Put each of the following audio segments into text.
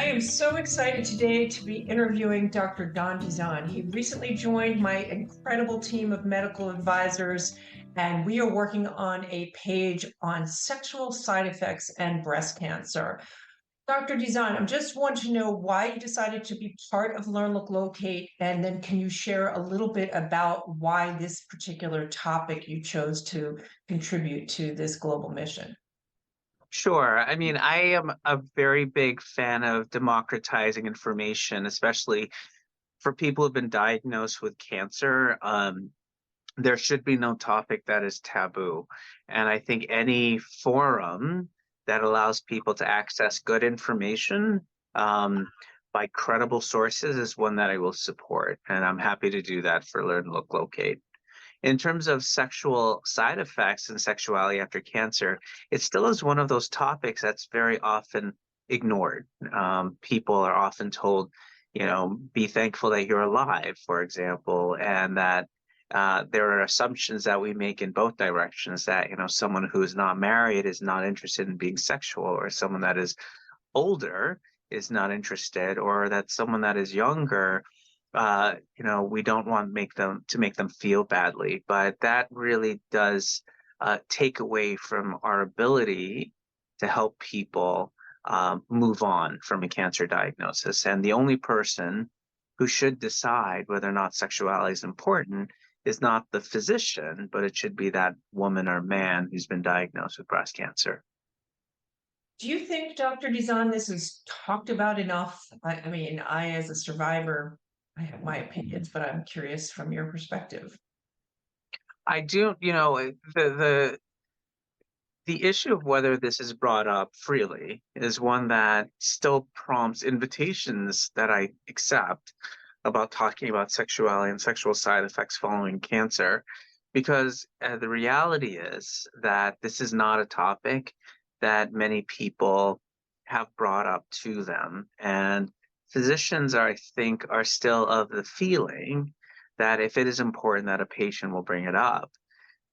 am so excited today to be interviewing Dr. Dizon. He recently joined my incredible team of medical advisors, and we are working on a page on sexual side effects and breast cancer. Dr. Dizon, I just want to know why you decided to be part of Learn Look Locate, and then can you share a little bit about why this particular topic you chose to contribute to this global mission? Sure. I mean, I am a very big fan of democratizing information, especially for people who've been diagnosed with cancer. There should be no topic that is taboo. And I think any forum that allows people to access good information by credible sources is one that I will support. And I'm happy to do that for Learn, Look, Locate. In terms of sexual side effects and sexuality after cancer, it still is one of those topics that's very often ignored. People are often told, be thankful that you're alive, for example, and that there are assumptions that we make in both directions that, someone who is not married is not interested in being sexual, or someone that is older is not interested, or that someone that is younger we don't want make them feel badly, but that really does take away from our ability to help people move on from a cancer diagnosis. And the only person who should decide whether or not sexuality is important is not the physician, but it should be that woman or man who's been diagnosed with breast cancer. Do you think, Dr. Dizon, this is talked about enough? I mean, I, as a survivor, I have my opinions, but I'm curious from your perspective. I do, the issue of whether this is brought up freely is one that still prompts invitations that I accept about talking about sexuality and sexual side effects following cancer, because the reality is that this is not a topic that many people have brought up to them. And physicians, I think, are still of the feeling that if it is important, that a patient will bring it up.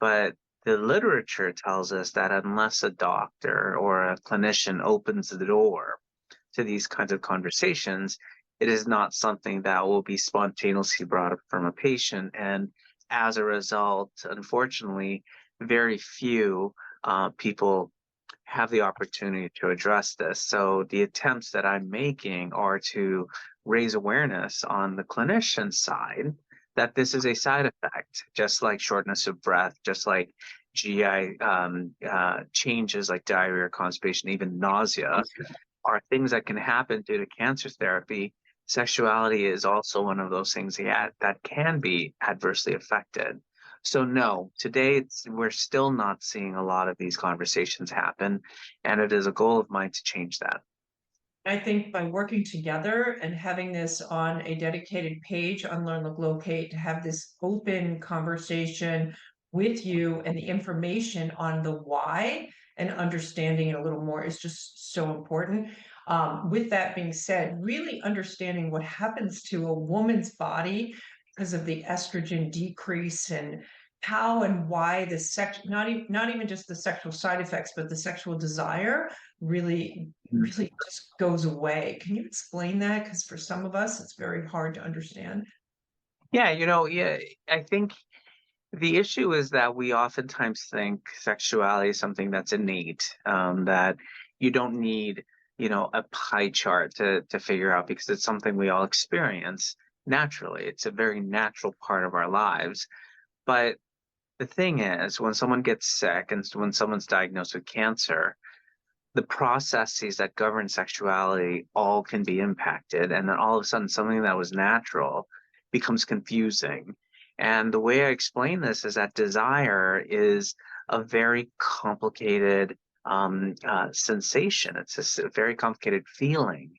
But the literature tells us that unless a doctor or a clinician opens the door to these kinds of conversations, it is not something that will be spontaneously brought up from a patient. And as a result, unfortunately, very few people have the opportunity to address this. So the attempts that I'm making are to raise awareness on the clinician side that this is a side effect, just like shortness of breath, just like GI changes like diarrhea, constipation, even nausea are things that can happen due to cancer therapy. Sexuality is also one of those things that can be adversely affected. So no, today we're still not seeing a lot of these conversations happen, and it is a goal of mine to change that. I think by working together and having this on a dedicated page on Learn Look Locate to have this open conversation with you and the information on the why and understanding it a little more is just so important. With that being said, really understanding what happens to a woman's body because of the estrogen decrease and how and why the sex not even just the sexual side effects, but the sexual desire really just goes away. Can you explain that? Because for some of us, it's very hard to understand. Yeah, yeah, I think the issue is that we oftentimes think sexuality is something that's innate, that you don't need, a pie chart to figure out because it's something we all experience naturally. It's a very natural part of our lives. But the thing is, when someone gets sick and when someone's diagnosed with cancer, the processes that govern sexuality all can be impacted. And then all of a sudden, something that was natural becomes confusing. And the way I explain this is that desire is a very complicated sensation. It's a very complicated feeling.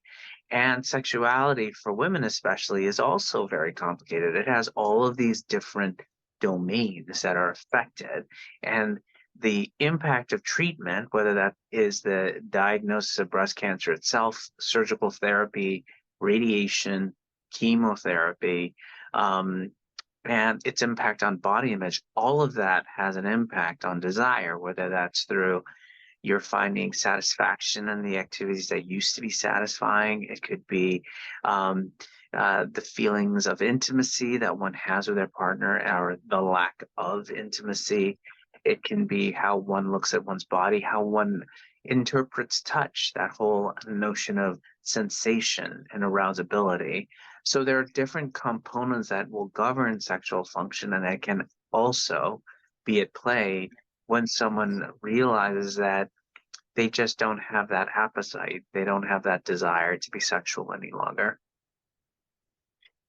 And sexuality for women, especially, is also very complicated. It has all of these different domains that are affected. And the impact of treatment, whether that is the diagnosis of breast cancer itself, surgical therapy, radiation, chemotherapy, and its impact on body image, all of that has an impact on desire, whether that's through you're finding satisfaction in the activities that used to be satisfying. It could be the feelings of intimacy that one has with their partner or the lack of intimacy. It can be how one looks at one's body, how one interprets touch, that whole notion of sensation and arousability. So there are different components that will govern sexual function, and that can also be at play when someone realizes that they just don't have that appetite, they don't have that desire to be sexual any longer.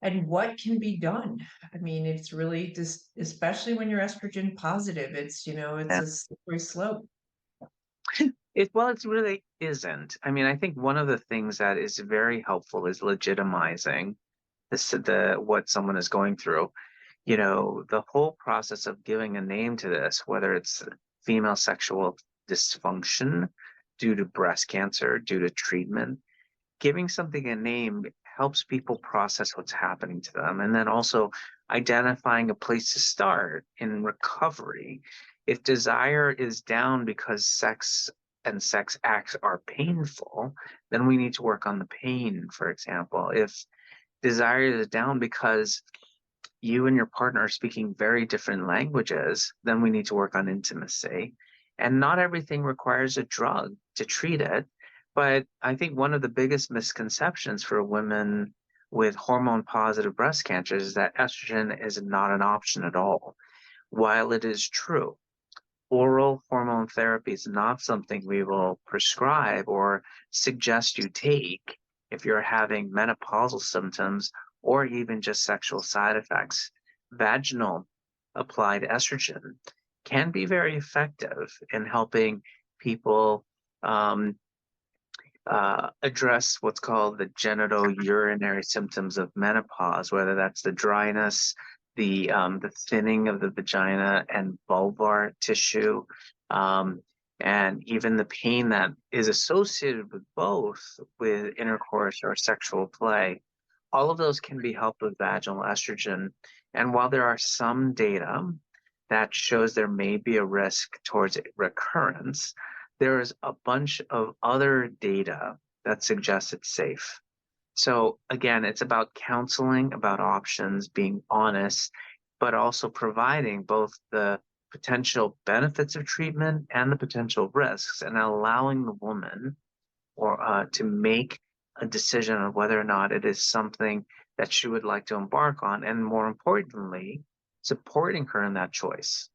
And what can be done? I mean, it's really just, especially when you're estrogen positive, it's Yeah. a slippery slope. It really isn't. I mean, I think one of the things that is very helpful is legitimizing the what someone is going through. The whole process of giving a name to this, whether it's female sexual dysfunction due to breast cancer, due to treatment, giving something a name helps people process what's happening to them. And then also identifying a place to start in recovery. If desire is down because sex and sex acts are painful, then we need to work on the pain, for example. If desire is down because you and your partner are speaking very different languages, then we need to work on intimacy. And not everything requires a drug to treat it. But I think one of the biggest misconceptions for women with hormone positive breast cancer is that estrogen is not an option at all. While it is true, oral hormone therapy is not something we will prescribe or suggest you take if you're having menopausal symptoms or even just sexual side effects. Vaginal applied estrogen can be very effective in helping people address what's called the genitourinary symptoms of menopause, whether that's the dryness, the thinning of the vagina and vulvar tissue, and even the pain that is associated with both with intercourse or sexual play. All of those can be helped with vaginal estrogen. And while there are some data that shows there may be a risk towards recurrence, there is a bunch of other data that suggests it's safe. So again, it's about counseling, about options, being honest, but also providing both the potential benefits of treatment and the potential risks, and allowing the woman or to make a decision on whether or not it is something that she would like to embark on, and more importantly, supporting her in that choice.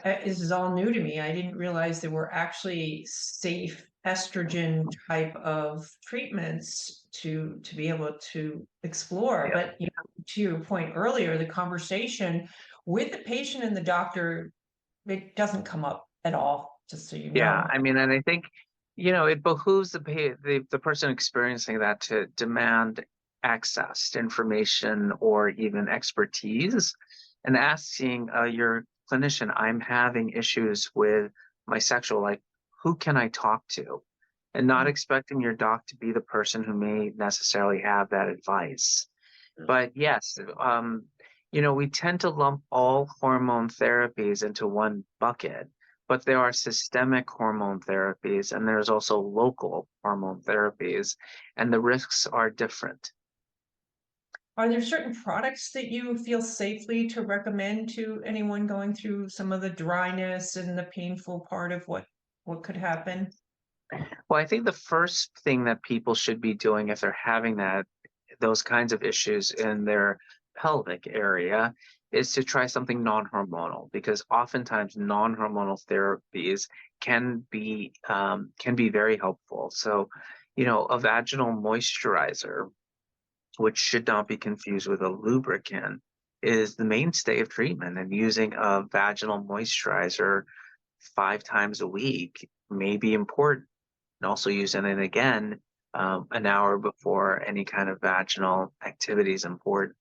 This is all new to me. I didn't realize there were actually safe estrogen type of treatments to be able to explore. Yeah. But to your point earlier, the conversation with the patient and the doctor, it doesn't come up at all, just so you Yeah, know. I mean, and I think, it behooves the person experiencing that to demand access to information or even expertise, and asking your clinician, I'm having issues with my sexual, like, who can I talk to? And not Mm. expecting your doc to be the person who may necessarily have that advice. But yes, we tend to lump all hormone therapies into one bucket, but there are systemic hormone therapies and there's also local hormone therapies, and the risks are different. Are there certain products that you feel safely to recommend to anyone going through some of the dryness and the painful part of what could happen? Well, I think the first thing that people should be doing if they're having those kinds of issues in their pelvic area is to try something non-hormonal, because oftentimes non-hormonal therapies can be very helpful. So, a vaginal moisturizer, which should not be confused with a lubricant, is the mainstay of treatment. And using a vaginal moisturizer 5 times a week may be important. And also using it again an hour before any kind of vaginal activity is important.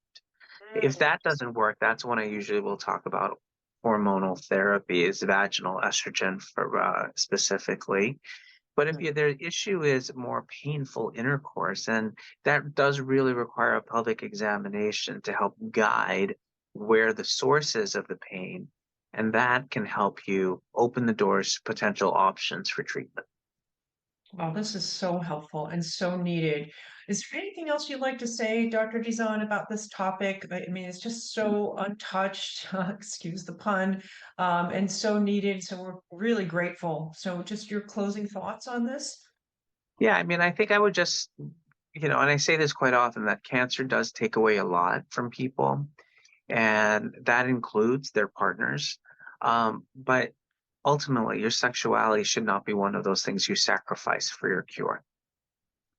If that doesn't work, that's when I usually will talk about hormonal therapy, is vaginal estrogen for specifically. But if their issue is more painful intercourse, then that does really require a pelvic examination to help guide where the source is of the pain, And that can help you open the doors to potential options for treatment. Well, this is so helpful and so needed. Is there anything else you'd like to say, Dr. Dizon, about this topic? I mean, it's just so untouched, excuse the pun, and so needed. So we're really grateful. So just your closing thoughts on this? Yeah, I mean, I think I would just, and I say this quite often, that cancer does take away a lot from people, and that includes their partners. But ultimately, your sexuality should not be one of those things you sacrifice for your cure.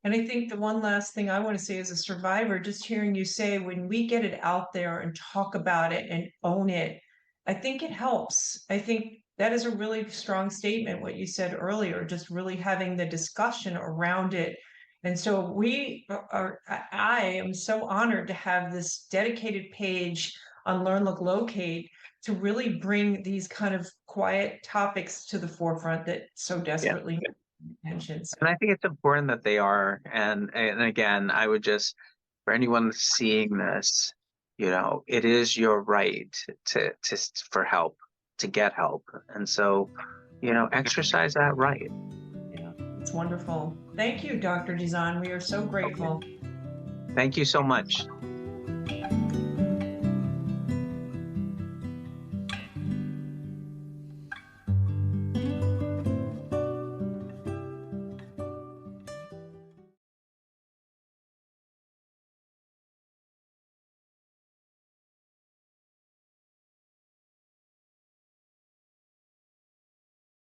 And I think the one last thing I want to say as a survivor, just hearing you say when we get it out there and talk about it and own it, I think it helps. I think that is a really strong statement, what you said earlier, just really having the discussion around it. And so I am so honored to have this dedicated page on Learn, Look, Locate to really bring these kind of quiet topics to the forefront that so Yeah. desperately need attention. So And I think it's important that they are. And again, I would just, for anyone seeing this, it is your right for help, to get help. And so, exercise that right. yeah, it's wonderful. Thank you, Dr. Dizon. We are so grateful. Thank you so much.